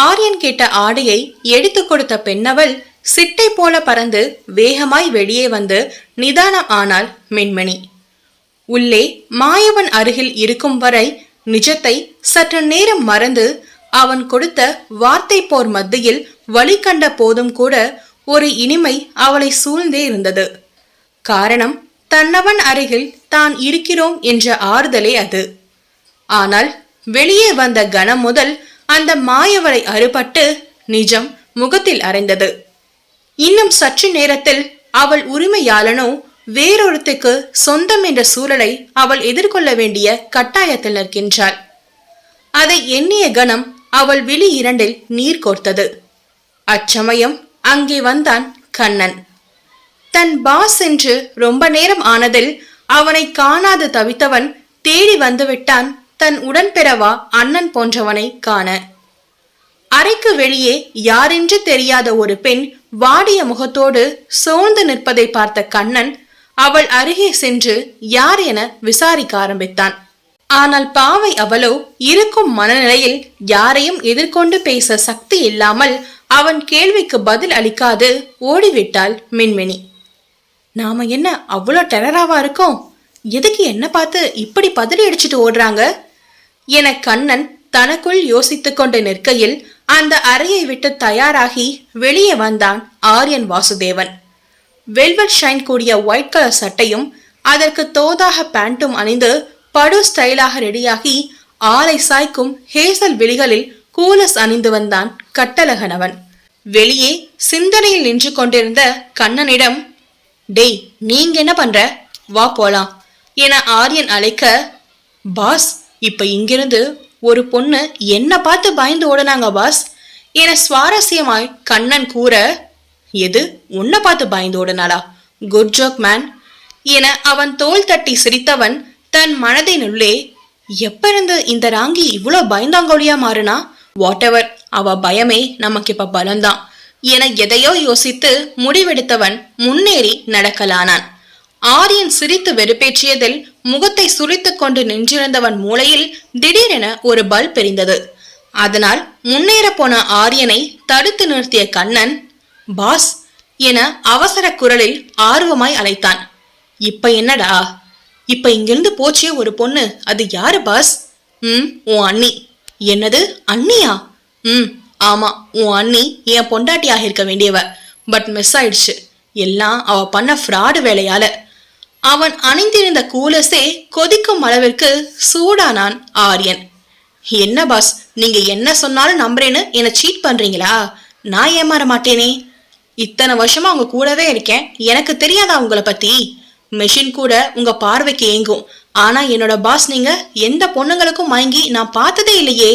ஆரியன் கேட்ட ஆடையை எடுத்து கொடுத்த பெண்ணவள் சிட்டை போல பறந்து வேகமாய் வெளியே வந்து நிதானம் ஆனாள் மின்மினி. உள்ளே மாயவன் அருகில் இருக்கும் வரை நிஜத்தை சற்று நேரம் மறந்து அவன் கொடுத்த வார்த்தை போர் மத்தியில் வழி கண்ட போதும் கூட ஒரு இனிமை அவளை சூழ்ந்தே இருந்தது. காரணம், தன்னவன் அருகில் தான் இருக்கிறோம் என்ற ஆறுதலே அது. ஆனால் வெளியே வந்த கணம் முதல் அந்த மாயவளை அறுபட்டு நிஜம் முகத்தில் அறைந்தது. இன்னும் சற்று நேரத்தில் அவள் உரிமையாளனோ வேறொருத்துக்கு சொந்தம் என்ற சூழலை அவள் எதிர்கொள்ள வேண்டிய கட்டாயத்தில் நிற்கின்றாள். அதை எண்ணிய கணம் அவள் விழி இரண்டில் நீர் கோர்த்தது. அச்சமயம் அங்கே வந்தான் கண்ணன். தன் பாஸ் என்று ரொம்ப நேரம் ஆனதில் அவனை காணாது தவித்தவன் தேடி வந்துவிட்டான் தன் உடன்பிறவா அண்ணன் போன்றவனை காண. அறைக்கு வெளியே யாரென்று தெரியாத ஒரு பெண் வாடிய முகத்தோடு சோர்ந்து நிற்பதை பார்த்த கண்ணன் அவள் அருகே சென்று யார் என விசாரிக்க ஆரம்பித்தான். ஆனால் பாவை அவளோ இருக்கும் மனநிலையில் யாரையும் எதிர்கொண்டு பேச சக்தி இல்லாமல் அவன் கேள்விக்கு பதில் அளிக்காது ஓடிவிட்டாள் மின்மினி. நாம என்ன அவ்வளோ டெரராவா இருக்கோம்? எதுக்கு என்ன பார்த்து இப்படி பதறி அடிச்சுட்டு ஓடுறாங்க என கண்ணன் தனக்குள் யோசித்துக் கொண்டு நிற்கையில் அந்த அறையை விட்டு தயாராகி வெளியே வந்தான் ஆரியன் வாசுதேவன். வெல்வெட் ஷைன் கூடிய ஒயிட் கலர் சட்டையும் அதற்கு தோதாக பேண்டும் அணிந்து படு ஸ்டைலாக ரெடியாகி ஆளை சாய்க்கும் ஹேசல் விழிகளில் கூலஸ் அணிந்து வந்தான் கட்டழகனவன். வெளியே சிந்தனையில் நின்று கொண்டிருந்த கண்ணனிடம், டேய் நீங்க என்ன பண்ற, வா போலாம் என ஆரியன் அழைக்க, பாஸ் இப்ப இங்கிருந்து ஒரு பொண்ணு என்ன பார்த்து பயந்து ஓடுனாங்க பாஸ் என சுவாரஸ்யமாய் கண்ணன் கூற, எது உன்னை பார்த்து பயந்து ஓடுனாளா? குட் ஜோக் மேன் என அவன் தோள் தட்டி சிரித்தவன் தன் மனதினுள்ளே, எப்ப இருந்து இந்த ராங்கி இவ்வளோ பயந்தாங்கோலியா மாறுனா? வாட் எவர், அவ பயமே நமக்கு இப்ப பலம்தான் என எதையோ யோசித்து முடிவெடுத்தவன் முன்னேறி நடக்கலானான். ஆரியன் சிரித்து வெறுப்பேற்றியதில் முகத்தை சுரித்துக் கொண்டு நின்றிருந்தவன் மூளையில் திடீரென ஒரு பல்ப் எரிந்தது. அதனால் முன்னேற போன ஆரியனை தடுத்து நிறுத்திய கண்ணன், பாஸ் என அவசர குரலில் ஆர்வமாய் அழைத்தான். இப்ப என்னடா? இப்ப இங்கிருந்து போச்சே ஒரு பொண்ணு, அது யாரு பாஸ்? உன் அண்ணி. என்னது அண்ணியா? ஆமா, உன் அண்ணி என் பொண்டாட்டியாக இருக்க வேண்டியவ, பட் மிஸ் ஆயிடுச்சு. எல்லாம் அவ பண்ண ஃப்ராடு வேலையால. அவன் அணிந்திருந்த கூலஸே கொதிக்கும் அளவிற்கு சூடானான் ஆரியன். என்ன பாஸ், நீங்க என்ன சொன்னாலும் நம்புறேன்னு என்ன சீட் பண்றீங்களா? நான் ஏமாற மாட்டேனே. இத்தனை வருஷமா உங்க கூடவே இருக்கேன், எனக்கு தெரியாதா உங்களை பத்தி? மெஷின் கூட உங்க பார்வைக்கு ஏங்கும், ஆனா என்னோட பாஸ் நீங்க எந்த பொண்ணுங்களுக்கும் மயங்கி நான் பார்த்ததே இல்லையே.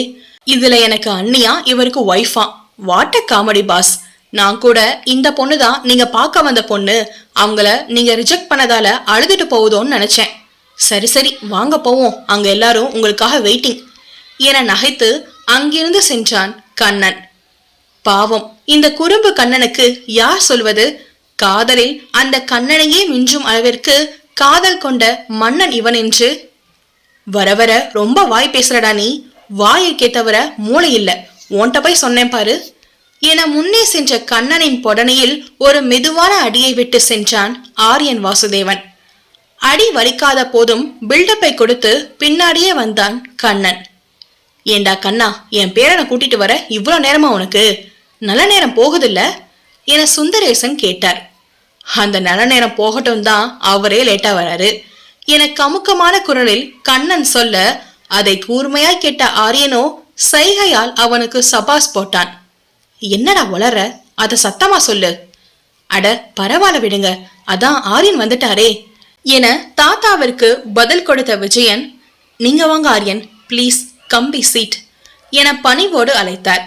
இதுல எனக்கு அண்ணியா, இவருக்கு ஒய்ஃபா? What a comedy boss. நான் கூட இந்த பொண்ணுதான் நீங்க பார்க்க வந்த பொண்ணு, அவங்கள நீங்க ரிஜெக்ட் பண்ணதால அழுதுட்டு போகுதோன்னு நினைச்சேன். சரி சரி வாங்க போவோம், அங்க எல்லாரும் உங்களுக்காக வெயிட்டிங் என நகைத்து அங்கிருந்து சென்றான் கண்ணன். பாவம், இந்த குறும்பு கண்ணனுக்கு யார் சொல்வது? காதலில் அந்த கண்ணனையே மிஞ்சும் அளவிற்கு காதல் கொண்ட மன்னன் இவன் என்று. வர வர ரொம்ப வாய் பேசுறடா நீ, வாயை தவிர மூளை இல்ல, உன்கிட்ட போய் சொன்னேன் பாரு என முன்னே சென்ற கண்ணனின் பொடனையில் ஒரு மெதுவான அடியை விட்டு சென்றான் ஆரியன் வாசுதேவன். அடி வலிக்காத போதும் பில்டப்பை கொடுத்து பின்னாடியே வந்தான் கண்ணன். ஏண்டா கண்ணா, என் பேரனை கூட்டிட்டு வர இவ்வளவு நேரமா உனக்கு? நல்ல நேரம் போகுதில்ல என சுந்தரேசன் கேட்டார். அந்த நல்ல நேரம் போகட்டும் தான், அவரே லேட்டா வராரு என கமுக்கமான குரலில் கண்ணன் சொல்ல, அதை கூர்மையாய் கேட்ட ஆரியனோ சைகையால் அவனுக்கு சபாஸ் போட்டான். என்னடா வளர, அத சத்தமா சொல்லு. அட பரவாயில்ல விடுங்க, அதான் ஆரியன் வந்துட்டாரே என தாத்தாவிற்கு பதில் கொடுத்த விஜயன், நீங்க வாங்க ஆரியன், பிளீஸ் கம்பி சீட் என பணிவோடு அழைத்தார்.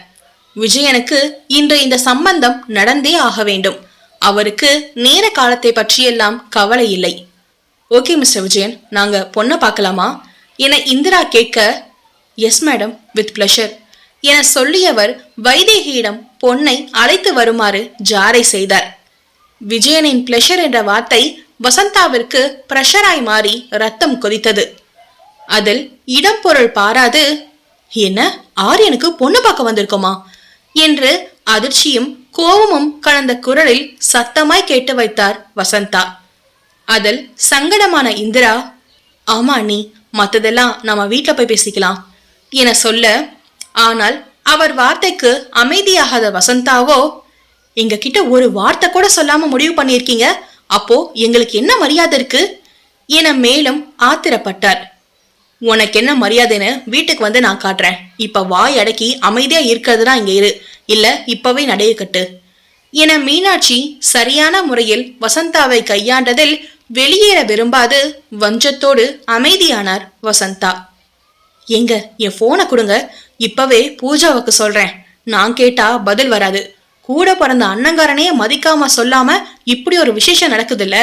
விஜயனுக்கு இன்று இந்த சம்பந்தம் நடந்தே ஆக வேண்டும். அவருக்கு நேர காலத்தை பற்றியெல்லாம் கவலை இல்லை. ஓகே மிஸ்டர் விஜயன், நாங்க பொண்ணை பார்க்கலாமா என இந்திரா கேட்க, எஸ் மேடம், வித் பிளஷர் என சொல்லியவர் வைதேகியிடம் பொன்னை அழைத்து வருமாறு ஜாரை செய்தார். விஜயனின் பிளஷர் என்ற வார்த்தை வசந்தாவிற்கு பிரஷராய் மாறி ரத்தம் கொதித்தது. அதில் இடம் பொருள் பாராது, என்ன ஆரியனுக்கு பொண்ணு பார்க்க வந்திருக்கோமா என்று அதிர்ச்சியும் கோபமும் கலந்த குரலில் சத்தமாய் கேட்டு வைத்தார் வசந்தா. அதில் சங்கடமான இந்திரா, ஆமா நீ மத்ததெல்லாம் நம்ம வீட்டுல போய் பேசிக்கலாம் என சொல்ல, ஆனால் அவர் வார்த்தைக்கு அமைதியாகாத வசந்தாவோ, எங்க கிட்ட ஒரு வார்த்தை கூட சொல்லாம முடிவு பண்ணிருக்கீங்க, அப்போ எங்களுக்கு என்ன மரியாதை இருக்கு என மேலும் ஆத்திரப்பட்டார். உனக்கு என்ன மரியாதைன்னு வீட்டுக்கு வந்து நான் காட்டுறேன். இப்ப வாய் அடக்கி அமைதியா இருக்கிறதுனா இங்க இரு, இல்ல இப்பவே நடைய கட்டு என மீனாட்சி சரியான முறையில் வசந்தாவை கையாண்டதில் வெளியேற விரும்பாது வஞ்சத்தோடு அமைதியானார் வசந்தா. எங்க என் போனை கொடுங்க, இப்பவே பூஜாவுக்கு சொல்றேன். நான் கேட்டா பதில் வராது. கூட பிறந்த அண்ணங்காரனையே மதிக்காம சொல்லாம இப்படி ஒரு விசேஷம் நடக்குதுல்ல,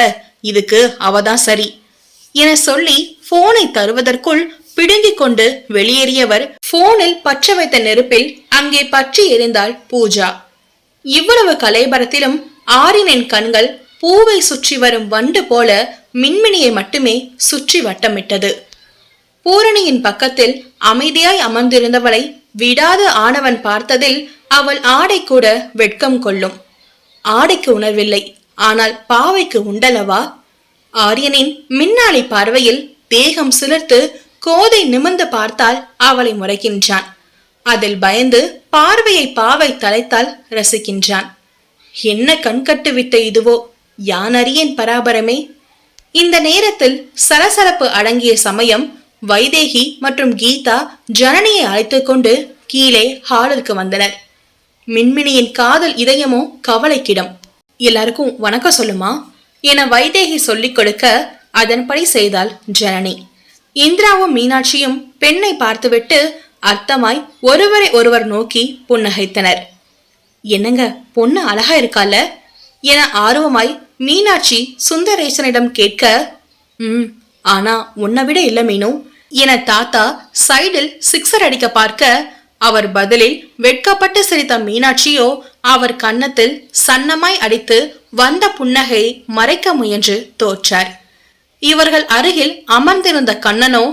இதுக்கு அவதான் சரி என சொல்லி போனை தருவதற்குள் பிடுங்கிக் கொண்டு வெளியேறியவர் போனில் பற்ற வைத்த நெருப்பில் அங்கே பற்றி எரிந்தாள் பூஜா. இவ்வளவு கலைபரத்திலும் ஆரியனின் கண்கள் பூவை சுற்றி வரும் வண்டு போல மின்மினியை மட்டுமே சுற்றி வட்டமிட்டது. பூரணியின் பக்கத்தில் அமைதியாய் அமர்ந்திருந்தவளை விடாது ஆனவன் பார்த்ததில் அவள் ஆடை கூட வெட்கம் கொள்ளும். ஆடைக்கு உணர்வில்லை, ஆனால் பாவைக்கு உண்டலவா? ஆரியனின் மின்னாளி பார்வையில் தேகம் சிலிர்த்து கோதை நிமிர்ந்து பார்த்தால் அவளை முறைக்கின்றான். அதில் பயந்து பார்வையை பாவை தலைத்தால் ரசிக்கின்றான். என்ன கண்கட்டு வித்த இதுவோ, யானறியேன் பராபரமே. இந்த நேரத்தில் சலசலப்பு அடங்கிய சமயம் வைதேகி மற்றும் கீதா ஜனனியை அழைத்துக் கொண்டு கீழே ஹாலிற்கு வந்தனர். மின்மினியின் காதல் இதயமோ கவலைக்கிடம். எல்லாருக்கும் வணக்கம் சொல்லுமா என வைதேகி சொல்லிக் கொடுக்க அதன்படி செய்தாள் ஜனனி. இந்திராவும் மீனாட்சியும் பெண்ணை பார்த்துவிட்டு அர்த்தமாய் ஒருவரை ஒருவர் நோக்கி புன்னகைத்தனர். என்னங்க பொண்ணு அழகா இருக்கால என ஆர்வமாய் மீனாட்சி சுந்தரேசனிடம் கேட்க, ஆனா உன்னை விட இல்ல மீனு என தாத்தா சைடில் சிக்ஸர் அடிக்க பார்க்க, அவர் பதிலில் வெட்கப்பட்டு சிரித்த மீனாட்சியோ அவர் கன்னத்தில் சன்னமாய் அடித்து வந்த புன்னகை மறைக்க முயன்று தோற்றார். இவர்கள் அருகில் அமர்ந்திருந்த கண்ணனோ,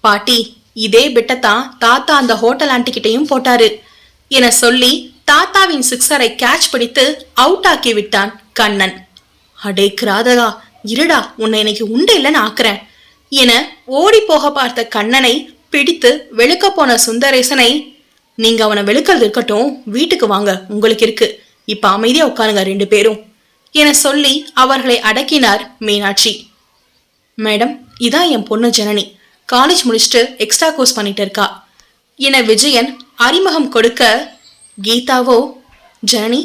பாட்டி இதே பிட்டத்தான் தாத்தா அந்த ஹோட்டல் ஆண்டிகிட்டையும் போட்டாரு என சொல்லி தாத்தாவின் சிக்ஸரை கேட்ச் பிடித்து அவுட் ஆக்கி விட்டான் கண்ணன். அடே கிராதகா, இருடா உன்னை இன்னைக்கு உண்டு இல்லைன்னு ஆக்குறேன் என ஓடி போக பார்த்த கண்ணனை பிடித்து வெளுக்க போன சுந்தரேசனை, நீங்க அவனை வெளுக்கிறது இருக்கட்டும், வீட்டுக்கு வாங்க, உங்களுக்கு இருக்கு, இப்ப அமைதியா உட்காருங்க ரெண்டு பேரும் என சொல்லி அவர்களை அடக்கினார் மீனாட்சி. மேடம், இதான் என் பொண்ணு ஜனனி, காலேஜ் முடிச்சுட்டு எக்ஸ்ட்ரா கோர்ஸ் பண்ணிட்டு இருக்கா என விஜயன் அறிமுகம் கொடுக்க, கீதாவோ, ஜனனி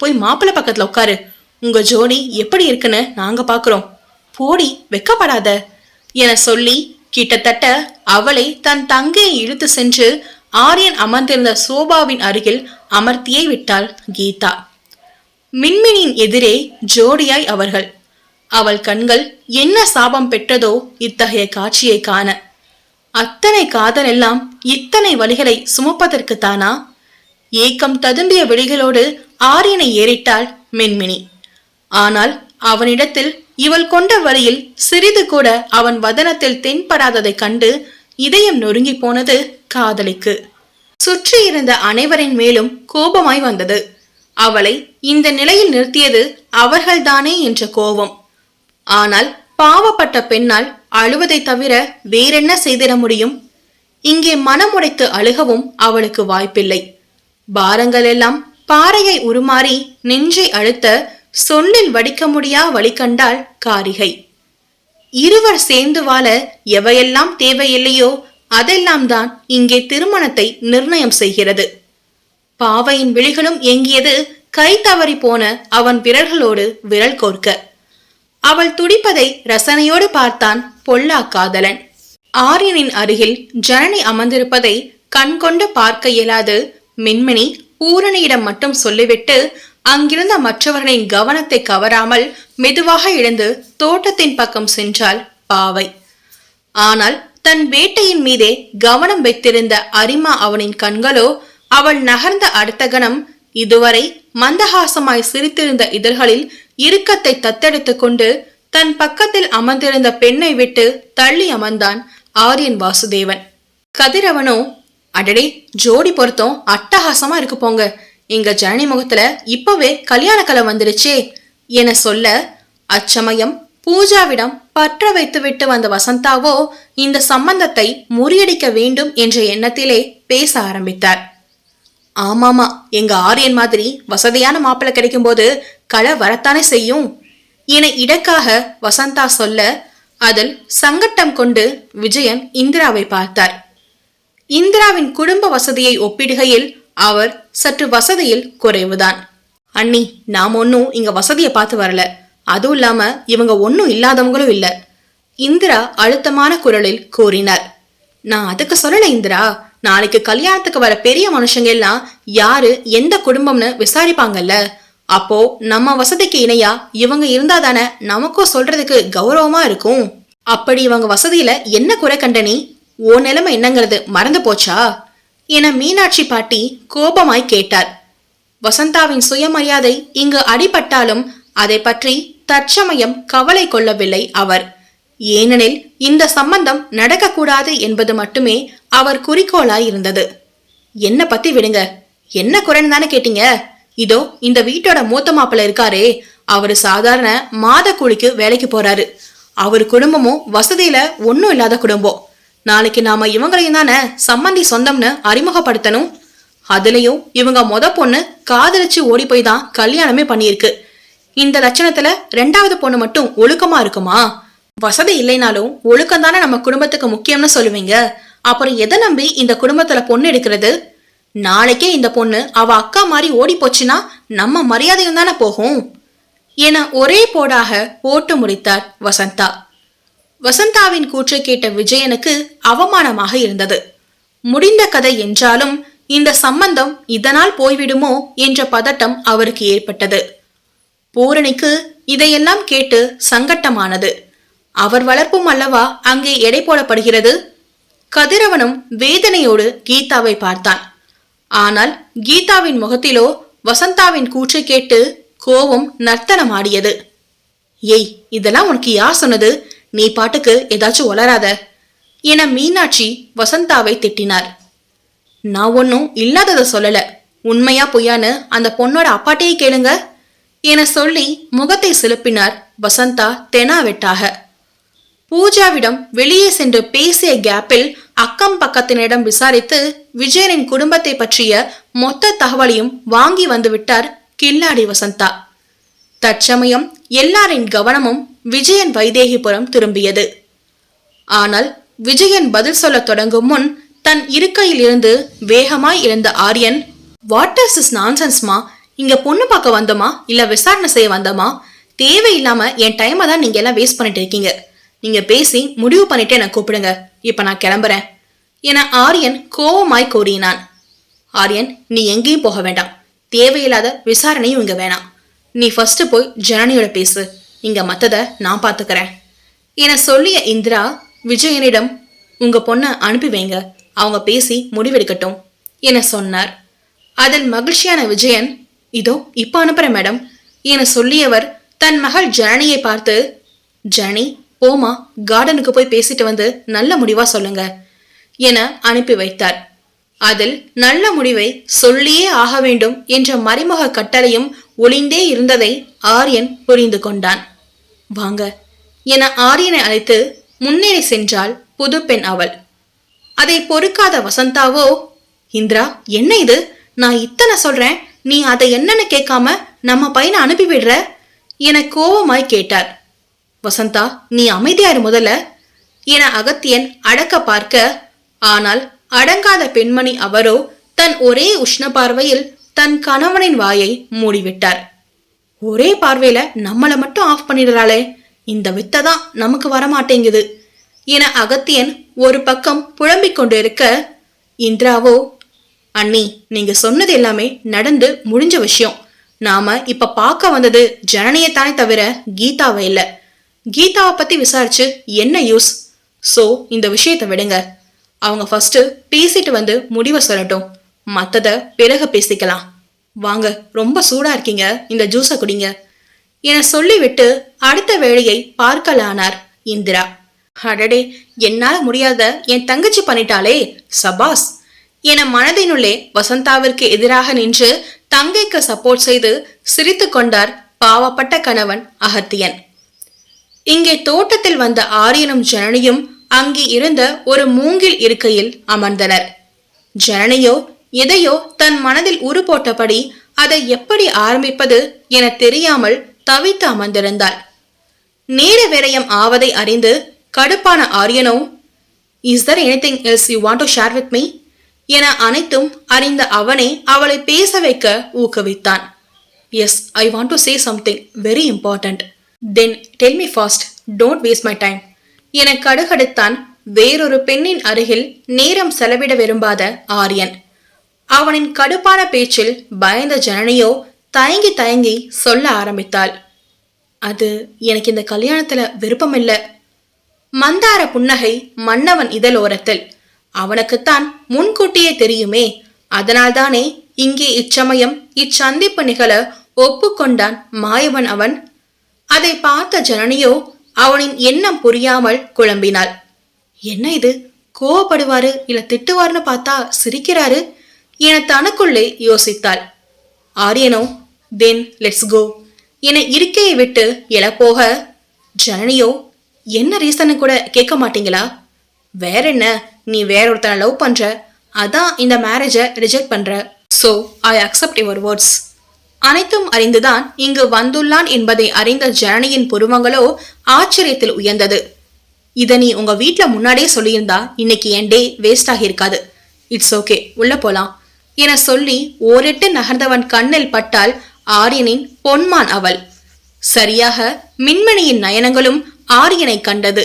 போய் மாப்பிள்ளை பக்கத்துல உட்காரு, உங்க ஜோடி எப்படி இருக்குன்னு நாங்க பாக்குறோம், போடி வெக்கப்படாத என சொல்லி கிட்டத்தட்ட அவளை தன் தங்கையை இழுத்து சென்று ஆரியன் அமர்ந்திருந்த சோபாவின் அருகில் அமர்த்தியே விட்டாள் கீதா. மின்மினியின் எதிரே ஜோடியாய் அவர்கள். அவள் கண்கள் என்ன சாபம் பெற்றதோ இத்தகைய காட்சியை காண. அத்தனை காதல் எல்லாம் இத்தனை வழிகளை சுமப்பதற்கு தானா? ஏக்கம் ததும்பிய விழிகளோடு ஆரியனை ஏறிட்டாள் மின்மினி. ஆனால் அவனிடத்தில் இவள் கொண்ட வழியில் சிறிது கூட அவன் வதனத்தில் தென்படாததை கண்டு இதயம் நொறுங்கி போனது காதலிக்கு. சுற்றி இருந்த அனைவரின் மேலும் கோபமாய் வந்தது. அவளை இந்த நிலையில் நிறுத்தியது அவர்கள்தானே என்ற கோபம். ஆனால் பாவப்பட்ட பெண்ணால் அழுவதை தவிர வேறென்ன செய்திட முடியும்? இங்கே மனமுடைத்து அழுகவும் அவளுக்கு வாய்ப்பில்லை. பாரங்கள் எல்லாம் பாறையை உருமாறி நெஞ்சை அழுத்த சொல்லில் வடிக்க முடியா வழி கண்டாள் காரிகை. இருவர் சேர்ந்து வாழ எவையெல்லாம் தேவையில்லையோ அதெல்லாம் தான் இங்கே திருமணத்தை நிர்ணயம் செய்கிறது. பாவையின் விழிகளும் ஏங்கியது கை தவறி போன அவன் விரல்களோடு விரல் கோர்க்க. அவள் துடிப்பதை ரசனையோடு பார்த்தான் பொல்லா காதலன். ஆரியனின் அருகில் ஜனனி அமர்ந்திருப்பதை கண்கொண்டு பார்க்க இயலாது மின்மினி பூரணியிடம் மட்டும் சொல்லிவிட்டு அங்கிருந்த மற்றவர்களின் கவனத்தை கவராமல் மெதுவாக எழுந்து தோட்டத்தின் பக்கம் சென்றாள் பாவை. ஆனால் தன் வேட்டையின் மீதே கவனம் வைத்திருந்த அரிமா அவனின் கண்களோ அவள் நகர்ந்த அடுத்த கணம் இதுவரை மந்தகாசமாய் சிரித்திருந்த இதழ்களில் இறுக்கத்தை தத்தெடுத்துக் கொண்டு தன் பக்கத்தில் அமர்ந்திருந்த பெண்ணை விட்டு தள்ளி அமர்ந்தான் ஆரியன் வாசுதேவன். கதிரவனோ, அடடே ஜோடி பொருத்தம் அட்டகாசமா இருக்கு போங்க எங்க ஜனனி முகத்துல இப்பவே கல்யாண கலை வந்துருச்சே என சொல்ல, அச்சமயம் பூஜாவிடம் பற்ற வைத்துவிட்டு வந்த வசந்தாவோ இந்த சம்பந்தத்தை முறியடிக்க வேண்டும் என்ற எண்ணத்திலே பேச ஆரம்பித்தார். ஆமாமா, எங்க ஆரியன் மாதிரி வசதியான மாப்பிள்ளை கிடைக்கும் போது களை வரத்தானே செய்யும் என இடக்காக வசந்தா சொல்ல, அதில் சங்கட்டம் கொண்டு விஜயன் இந்திராவை பார்த்தார். இந்திராவின் குடும்ப வசதியை ஒப்பிடுகையில் அவர் சற்று வசதியில் குறைவுதான். அண்ணி, நாம் ஒன்னும் இங்க வசதியை பார்த்து வரல, அதுவும் இல்லாம இவங்க ஒன்னும் இல்லாதவங்களும் இல்ல, இந்திரா அழுத்தமான குரலில் கூறினார். நான் அதுக்கு சொல்லல இந்திரா, நாளைக்கு கல்யாணத்துக்கு வர பெரிய மனுஷங்க எல்லாம் யாரு எந்த குடும்பம்னு விசாரிப்பாங்கல்ல, அப்போ நம்ம வசதிக்கு இணையா இவங்க இருந்தாதானே நமக்கும் சொல்றதுக்கு கௌரவமா இருக்கும். அப்படி இவங்க வசதியில என்ன குறை கண்டனி? ஓ நிலைமை என்னங்கிறது மறந்து போச்சா என மீனாட்சி பாட்டி கோபமாய் கேட்டார். வசந்தாவின் சுயமரியாதை இங்கு அடிபட்டாலும் அதை பற்றி தற்சமயம் கவலை கொள்ளவில்லை அவர். ஏனெனில் இந்த சம்பந்தம் நடக்கக்கூடாது என்பது மட்டுமே அவர் குறிக்கோளாய் இருந்தது. என்ன பத்தி விடுங்க, என்ன குறைன்னு தானே கேட்டீங்க? இதோ இந்த வீட்டோட மூத்த மாப்பிள்ள இருக்காரே, அவரு சாதாரண மாத கூலிக்கு வேலைக்கு போறாரு. அவர் குடும்பமும் வசதியில ஒன்னும் இல்லாத குடும்பம். நாளைக்கு நாம இவங்களையும் தானே சம்பந்தி சொந்தம்னு அறிமுகப்படுத்தணும். அதுலயும் இவங்க பொண்ணு காதலிச்சு ஓடி போய் தான் கல்யாணமே பண்ணியிருக்கு. இந்த லட்சணத்துல ரெண்டாவது பொண்ணு மட்டும் ஒழுக்கமா இருக்குமா? வசதி இல்லைனாலும் ஒழுக்கம் தானே நம்ம குடும்பத்துக்கு முக்கியம்னு சொல்லுவீங்க. அப்புறம் எதை நம்பி இந்த குடும்பத்துல பொண்ணு எடுக்கிறது? நாளைக்கே இந்த பொண்ணு அவ அக்கா மாதிரி ஓடி போச்சுன்னா நம்ம மரியாதையும் தானே போகும் என ஒரே போடாக போட்டு முடித்தார் வசந்தா. வசந்தாவின் கூற்றை கேட்ட விஜயனுக்கு அவமானமாக இருந்தது. முடிந்த கதை என்றாலும் இந்த சம்பந்தம் இதனால் போய்விடுமோ என்ற பதட்டம் அவருக்கு ஏற்பட்டது. பூரணிக்கு இதையெல்லாம் கேட்டு சங்கட்டமானது. அவர் வளர்ப்பும் அல்லவா அங்கே எடை போடப்படுகிறது. கதிரவனும் வேதனையோடு கீதாவை பார்த்தான். ஆனால் கீதாவின் முகத்திலோ வசந்தாவின் கூற்றை கேட்டு கோபம் நர்த்தனமாடியது. ஏய், இதெல்லாம் உனக்கு யார் சொன்னது? நீ பாட்டுக்கு ஏதாச்சும் உளராத என மீனாட்சி வசந்தாவை திட்டினார். நான் ஒன்னும் இல்லாததை சொல்லல, உண்மையா பொய்யான்னு அந்த பொண்ணோட அப்பாட்டையே கேளுங்க என சொல்லி முகத்தை சிலுப்பினார் வசந்தா தெனாவெட்டாக. பூஜாவிடம் வெளியே சென்று பேசிய கேப்பில் அக்கம் பக்கத்தினிடம் விசாரித்து விஜயனின் குடும்பத்தை பற்றிய மொத்த தகவலையும் வாங்கி வந்துவிட்டார் கில்லாடி வசந்தா. தற்சமயம் எல்லாரின் கவனமும் விஜயன் வைதேகிபுரம் திரும்பியது. ஆனால் விஜயன் பதில் சொல்ல தொடங்கும் முன் தன் இருக்கையில் இருந்து வேகமாய் எழுந்த ஆரியன், வாட் இஸ் திஸ் நான்சென்ஸ்மா? இங்க பொண்ணு பார்க்க வந்தோமா இல்ல விசாரணை செய்ய வந்தோமா? தேவையில்லாம என் டைமை தான் நீங்க எல்லாம் வேஸ்ட் பண்ணிட்டு இருக்கீங்க. நீங்க பேசி முடிவு பண்ணிட்டு என்ன கூப்பிடுங்க, இப்ப நான் கிளம்புறேன் என ஆரியன் கோபமாய் கூறினான். ஆரியன், நீ எங்கேயும் போக வேண்டாம், தேவையில்லாத விசாரணையும் இங்க வேணாம். நீ ஃபர்ஸ்ட் போய் ஜனனியோட பேசு, இங்க மத்தத நான் பாத்துக்கிறேன் என சொல்லிய இந்திரா விஜயனிடம், உங்க பொண்ணை அனுப்பி வைங்க, அவங்க பேசி முடிவெடுக்கட்டும் என சொன்னார். அதில் மகிழ்ச்சியான விஜயன், இதோ இப்ப அனுப்புறேன் மேடம் என சொல்லியவர் தன் மகள் ஜனனியை பார்த்து, ஜனனி போமா, கார்டனுக்கு போய் பேசிட்டு வந்து நல்ல முடிவா சொல்லுங்க என அனுப்பி வைத்தார். அதில் நல்ல முடிவை சொல்லியே ஆக வேண்டும் என்ற மறைமுக கட்டளையும் ஒளிந்தே இருந்ததை ஆரியன் புரிந்து கொண்டான். வாங்க என ஆரியனை அழைத்து முன்னேறி சென்றாள் புது பெண் அவள். அதை பொறுக்காத வசந்தாவோ, இந்திரா என்ன இது, நான் இத்தனை சொல்றேன், நீ அதை என்னன்னு கேட்காம நம்ம பையனை அனுப்பி விடுற என கோபமாய் கேட்டார். வசந்தா, நீ அமைதியாரு முதல்ல என அகத்தியன் அடக்க பார்க்க, ஆனால் அடங்காத பெண்மணி அவரோ தன் ஒரே உஷ்ண பார்வையில் தன் கணவனின் வாயை மூடிவிட்டார். ஒரே பார்வையில நம்மள மட்டும் ஆஃப் பண்ணிடுறாளே, இந்த வித்தை தான் நமக்கு வரமாட்டேங்குது என அகத்தியன் ஒரு பக்கம் புலம்பிக் கொண்டு இருக்க, இந்திராவோ, அண்ணி நீங்க சொன்னது எல்லாமே நடந்து முடிஞ்ச விஷயம். நாம இப்ப பார்க்க வந்தது ஜனனியத்தானே தவிர கீதாவை இல்ல. கீதாவை பத்தி விசாரிச்சு என்ன யூஸ்? சோ இந்த விஷயத்தை விடுங்க, அவங்க ஃபர்ஸ்ட் பேசிட்டு வந்து முடிவை சொல்லட்டும், மத்தத பிறகு பேசிக்கலாம். வாங்க, ரொம்ப சூடா இருக்கீங்க, இந்த ஜூஸை குடிங்க என சொல்லிவிட்டு அடுத்த வேலையை பார்க்கலானார் இந்திரா. அடடே, என்னால முடியாத என் தங்கச்சி பண்ணிட்டாளே, சபாஸ் என மனதினுள்ளே வசந்தாவிற்கு எதிராக நின்று தங்கைக்கு சப்போர்ட் செய்து சிரித்து கொண்டார் பாவப்பட்ட கணவன் அகத்தியன். இங்கே தோட்டத்தில் வந்த ஆரியனும் ஜனனியும் அங்கே இருந்த ஒரு மூங்கில் இருக்கையில் அமர்ந்தனர். ஜனனியோ எதையோ தன் மனதில் உரு போட்டபடி அதை எப்படி ஆரம்பிப்பது என தெரியாமல் தவித்து அமர்ந்திருந்தாள். நேர விரயம் ஆவதை அறிந்து கடுப்பான ஆரியனோ, "Is there anything else you want to share with me?" என அனைத்தும் அறிந்த அவனே அவளை பேச வைக்க ஊக்குவித்தான். "Yes, I want to say something very important. Then tell me fast, don't waste my time." என கடுகடுத்தான் வேறொரு பெண்ணின் அருகில் நேரம் செலவிட விரும்பாத ஆரியன். அவனின் கடுப்பான பேச்சில் பயந்த ஜனனியோ தயங்கி தயங்கி சொல்ல ஆரம்பித்தாள். "அது எனக்கு இந்த கல்யாணத்துல விருப்பமில்ல." மந்தார புன்னகை மன்னவன் இதழோரத்தில். அவனுக்குத்தான் முன்கூட்டியே தெரியுமே, அதனால்தானே இங்கே இச்சமயம் இச்சந்திப்பு நிகழ ஒப்புக்கொண்டான் மாயவன் அவன். அதை பார்த்த ஜனனியோ அவனின் எண்ணம் புரியாமல் குழம்பினாள். என்ன இது, கோவப்படுவாரு இல்ல திட்டுவாருன்னு பார்த்தா சிரிக்கிறாரு என தனக்குள்ளே யோசித்தாள். ஆரியனோ, "தென் லெட்ஸ் கோ" என இருக்கையை விட்டு எழப்போக, ஜனனியோ, "என்ன ரீசன்னு கூட கேட்க மாட்டீங்களா?" "வேற என்ன, நீ வேற ஒருத்தனை லவ் பண்ற, அதான் இந்த மேரேஜை ரிஜெக்ட் பண்ற. So I accept your words." அனைத்தும் அறிந்துதான் இங்கு வந்துள்ளான் என்பதை அறிந்த ஜனனியின் புருவங்களோ ஆச்சரியத்தில் உயர்ந்தது. "இத நீ உங்க வீட்டுல முன்னாடியே சொல்லியிருந்தா இன்னைக்கு என் டே வேஸ்ட் ஆகியிருக்காது. இட்ஸ் ஓகே, உள்ள போலாம்" என சொல்லி ஓரெட்டு நகர்ந்தவன் கண்ணில் பட்டால் ஆரியனின் பொன்மான் அவள். சரியாக மின்மணியின் நயனங்களும் ஆரியனை கண்டது.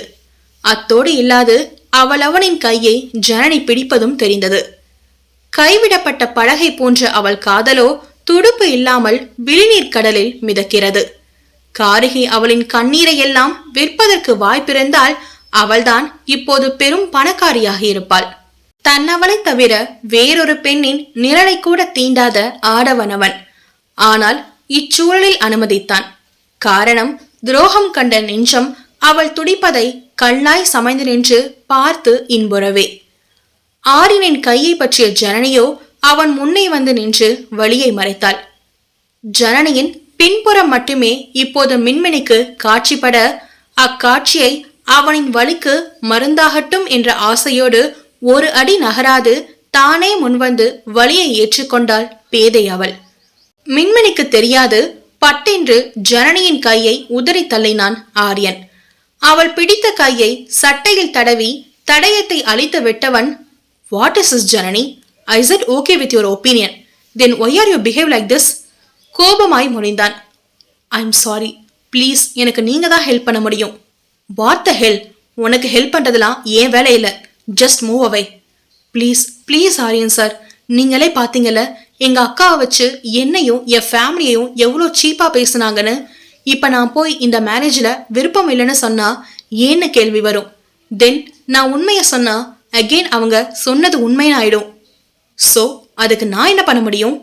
அத்தோடு இல்லாது அவள் அவனின் கையை ஜனனி பிடிப்பதும் தெரிந்தது. கைவிடப்பட்ட படகை போன்ற அவள் காதலோ துடுப்பு இல்லாமல் விழிநீர் கடலில் மிதக்கிறது. காரிகை அவளின் கண்ணீரை எல்லாம் விற்பதற்கு வாய்ப்பிருந்தால் அவள்தான் இப்போது பெரும் பணக்காரியாக இருப்பாள். தன்னவளை தவிர வேறொரு பெண்ணின் நிழலை கூட தீண்டாத ஆடவனவன். ஆனால் இச்சூழலில் அனுமதித்தான். காரணம், துரோகம் கண்ட நெஞ்சம் அவள் துடிப்பதை கல்லாய் சமைந்து நின்று பார்த்து இன்புறவே. ஆரியனின் கையை பற்றிய ஜனனியோ அவன் முன்னே வந்து நின்று வழியை மறைத்தாள். ஜனனியின் பின்புறம் மட்டுமே இப்போது மின்மினிக்கு காட்சிப்பட, அக்காட்சியை அவனின் வலிக்கு மருந்தாகட்டும் என்ற ஆசையோடு ஒரு அடி நகராது தானே முன்வந்து வலியை ஏற்றுக்கொண்டாள் பேதை அவள். மின்மினிக்கு தெரியாது, பட்டென்று ஜனனியின் கையை உதறி தள்ளினான் ஆரியன். அவள் பிடித்த கையை சட்டையில் தடவி தடயத்தை அழித்து விட்டவன், "What is this, Janani? Is it okay with your opinion? Then why are you behave like this?" கோபமாய் முறைந்தான். "I'm sorry, please, எனக்கு நீங்க தான் ஹெல்ப் பண்ண முடியும்." "What the hell? உனக்கு ஹெல்ப் பண்றதுலாம் ஏன் வேலை இல்லை. Just move away." "Please please Aryan sir, நீங்களே பாத்தீங்கல்ல எங்க அக்காவை வச்சு என்னையும் என் ஃபேமிலியையும் எவ்வளோ சீப்பா பேசுனாங்கன்னு. இப்ப நான் போய் இந்த மேரேஜ்ல விருப்பம் இல்லைன்னு சொன்னா ஏன்னு கேள்வி வரும். தென் நான் உண்மைய சொன்னா அகெயின் அவங்க சொன்னது உண்மைன்னு ஆயிடும். ஸோ அதுக்கு நான் என்ன பண்ண முடியும்?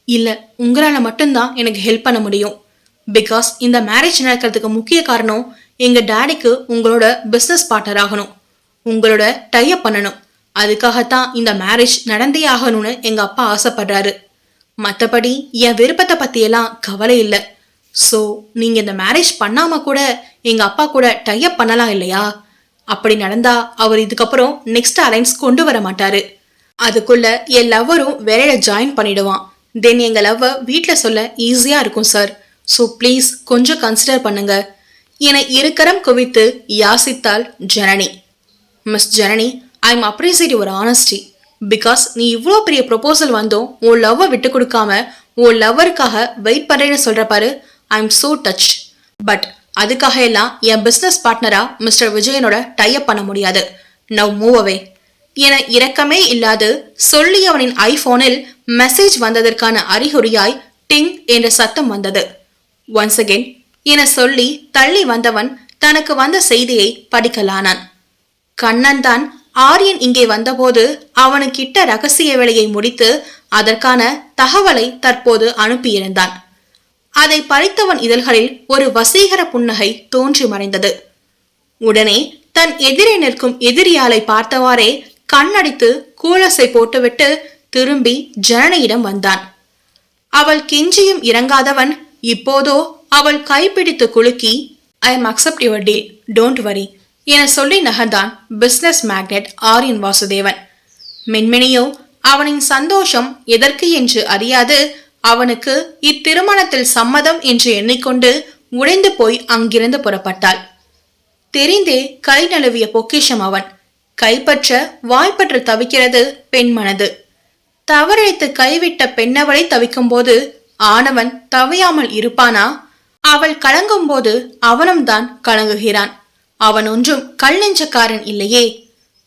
இல்ல, உங்களால மட்டும்தான் எனக்கு ஹெல்ப் பண்ண முடியும். பிகாஸ் இந்த மேரேஜ் நடக்கிறதுக்கு முக்கிய காரணம் எங்க டேடிக்கு உங்களோட பிசினஸ் பார்ட்னர் ஆகணும், உங்களோட டைப் பண்ணணும். அதுக்காகத்தான் இந்த மேரேஜ் நடந்தே ஆகணும்னு எங்க அப்பா ஆசைப்படுறாரு. மற்றபடி என் விருப்பத்தை பத்தியெல்லாம் கவலை இல்லை. ஸோ நீங்க இந்த மேரேஜ் பண்ணாம கூட எங்க அப்பா கூட டைப் பண்ணலாம் இல்லையா? அப்படி நடந்தா அவர் இதுக்கப்புறம் நெக்ஸ்ட் அலைன்ஸ் கொண்டு வர மாட்டாரு. அதுக்குள்ள என் லவ்வரும் வேலையில ஜாயின் பண்ணிடுவான். தென் எங்க லவ்வ வீட்டுல சொல்ல ஈஸியா இருக்கும் சார். ஸோ ப்ளீஸ் கொஞ்சம் கன்சிடர் பண்ணுங்க என இருக்கரம் குவித்து யாசித்தாள் Janani. Miss Janani, I am appreciate your honesty. Because நீ இவ்வளோ பெரிய ப்ரொபோசல் வந்தும் உன் லவ்வை விட்டு கொடுக்காம உன் லவ்வருக்காக வெயிட் பண்றேன்னு சொல்ற பாரு. I am so touch. But அதுக்காக எல்லாம் என் பிசினஸ் பார்ட்னரா மிஸ்டர் விஜயனோட டைப் பண்ண முடியாது. நவ் மூவ் அவே என இரக்கமே இல்லாது சொல்லியவனின் ஐபோனில் மெசேஜ் வந்ததற்கான அறிகுறியாய் டிங் என்ற சத்தம் வந்தது. ஒன்ஸ் அகெயின் என சொல்லி தள்ளி வந்தவன் தனக்கு வந்த செய்தியை படிக்கலானான். கண்ணன் தான் ஆரியன் இங்கே வந்தபோது அவனுக்கிட்ட ரகசிய வேலையை முடித்து அதற்கான தகவலை தற்போது அனுப்பியிருந்தான். அதை பறித்தவன் இதழ்களில் ஒரு வசீகர புன்னகை தோன்றி மறைந்தது. உடனே தன் எதிரே நிற்கும் எதிரியாலை பார்த்தவாறே கண்ணடித்து கூலசை போட்டுவிட்டு திரும்பி ஜனனியிடம் வந்தான். அவள் கெஞ்சியும் இறங்காதவன் இப்போதோ அவள் கைப்பிடித்து குலுக்கி, I am accept your deal, don't worry என சொல்லி நகர்ந்தான் பிசினஸ் மேக்னெட் ஆரியன் வாசுதேவன். மின்மினியோ அவனின் சந்தோஷம் எதற்கு என்று அறியாது அவனுக்கு இத்திருமணத்தில் சம்மதம் என்று எண்ணிக்கொண்டு உடைந்து போய் அங்கிருந்து புறப்பட்டாள். தெரிந்தே கை நழுவிய பொக்கிஷம் அவன். கைப்பற்ற வாய்ப்பற்று தவிக்கிறது பெண் மனது. தவறிழைத்து கைவிட்ட பெண்ணவளை தவிக்கும் போது ஆனவன் தவியாமல் இருப்பானா? அவள் கலங்கும் போது அவனும் தான் கலங்குகிறான். அவன் ஒன்றும் கல் நெஞ்சக்காரன் இல்லையே.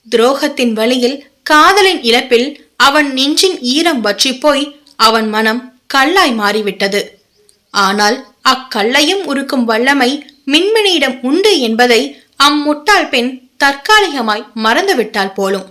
துரோகத்தின் வழியில், காதலின் இழப்பில் அவன் நெஞ்சின் ஈரம் வற்றி போய் அவன் மனம் கல்லாய் மாறிவிட்டது. ஆனால் அக்கல்லையும் உருக்கும் வல்லமை மின்மினியிடம் உண்டு என்பதை அம்முட்டாள் பெண் தற்காலிகமாய் மறந்துவிட்டாள் போலும்.